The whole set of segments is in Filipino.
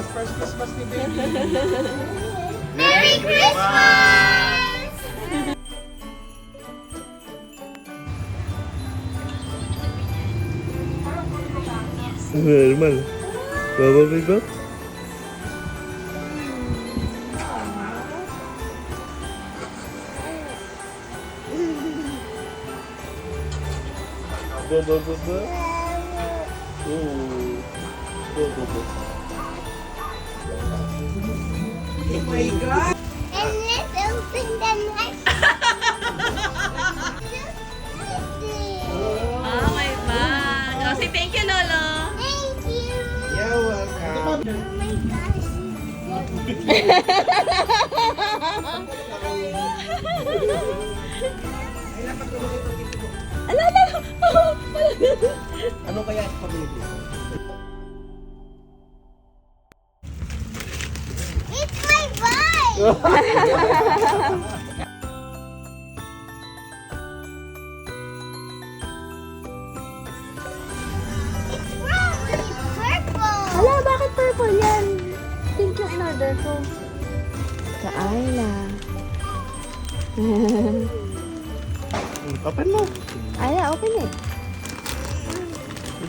Christmas! First Christmas ni baby! Merry Christmas! Normal. Baba bigot. Baba baba. Oh. Baba. Oh my God! And let's open the next. Oh, my bag. Oh, say thank you, Lolo. Thank you. You're welcome! Oh my gosh. Ala, ala. Ano kaya ito baby? It's my bike. It's probably purple. Ala, bakit purple yan? Pink yung in-order ko. Sa Ayla. Open mo. Ayla, open it.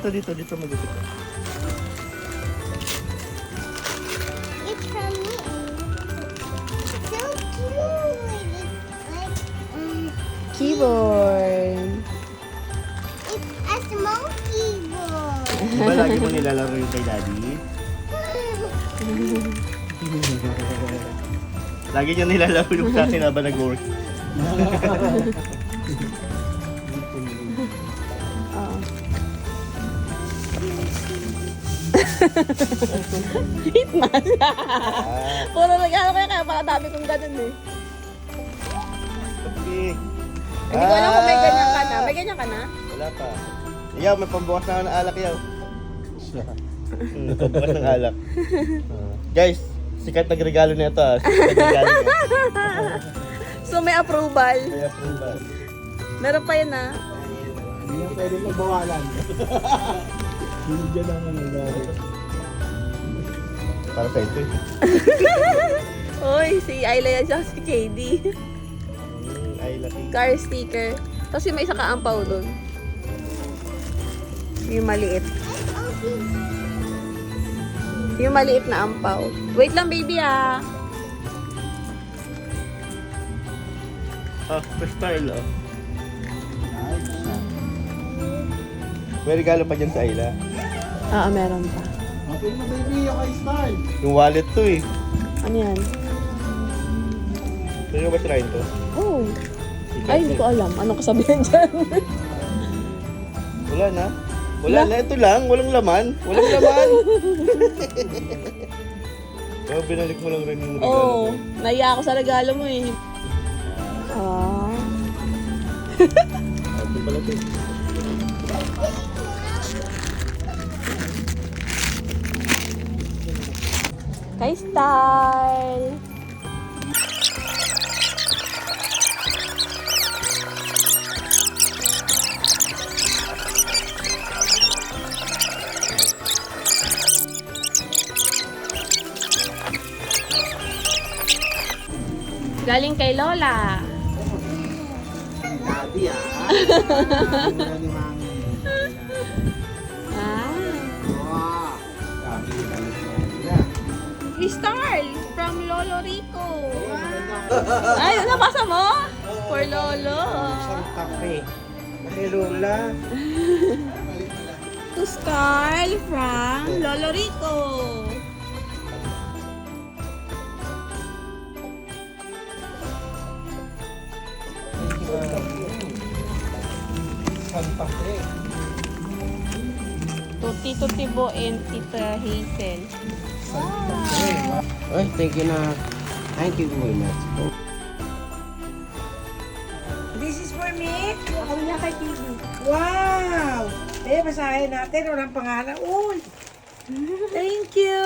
Dito magupit. It's from me. So cute. It's like Keyboard. it's a small keyboard. Di ba lagi mo nilalaro yung kay daddy? Lagi niya nilalaro yung sa akin habang nag-work. Oo. Hitman. Puro nag-ano kaya pala dami kong ganun eh. Okay. Hindi ko alam kung may ganyan ka na. May ganyan ka na? Wala pa. Yaw, may pambukas na ako ng alak, yaw. Pambukas ng alak. Guys, sikat na regalo na ito ah. Sikat na regalo niya. So may approval. Kaya approval. Meron pa yun ah. Hindi na pwede magbawalan. Hindi dyan ang nangyari. Para sa ito eh. Uy, si Ayla yan siya si KD. Ay, laki. Car sticker. Tapos yung may isa kaampaw doon. Yung maliit. Yung maliit na ampaw. Wait lang baby ah. Ah, freestyle ah. May regalo pa dyan sa Ayla. Ah, meron pa. Okay na baby, okay style. Yung wallet to eh. Ano yan? Pwede ba sirahin to? Oh. Ay, hindi ko alam. Anong kasabihan dyan? Wala na. Wala na. Ito lang. Walang laman. Walang laman. Oh, binalik mo lang rin yung regalo. Oo. Naiya ako sa regalo mo eh. Ah. Ito pala to. Kay Style. Galing kay Lola. Daddy Wala ni mami. Ah. Wow. Sabi ni Daddy. Crystal from Lolo Rico. Ay, nabasa mo? For Lolo. Isang kape. Kay Lola. To Scarl from Lolo Rico. Isang kape. To Tito Tibo and Tita Hazel. Ay, thank you na. Thank you very much. This is for me? Ako niya kay TV. Wow! Eh, basahin natin. Walang pangalan. Uy! Thank you!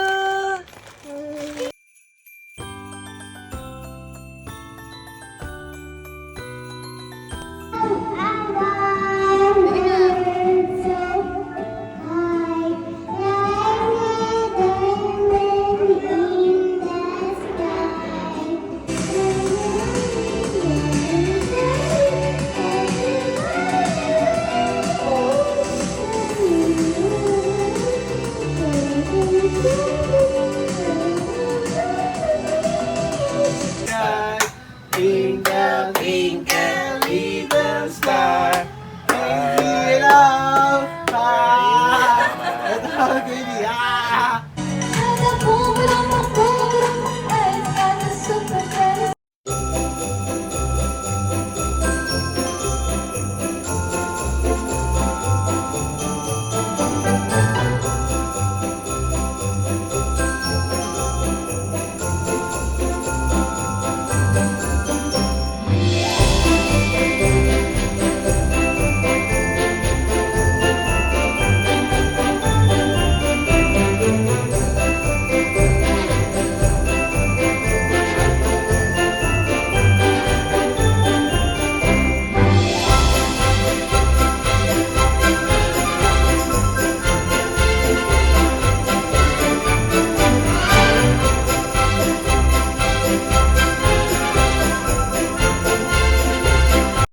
Twinkle, twinkle, little star. Light up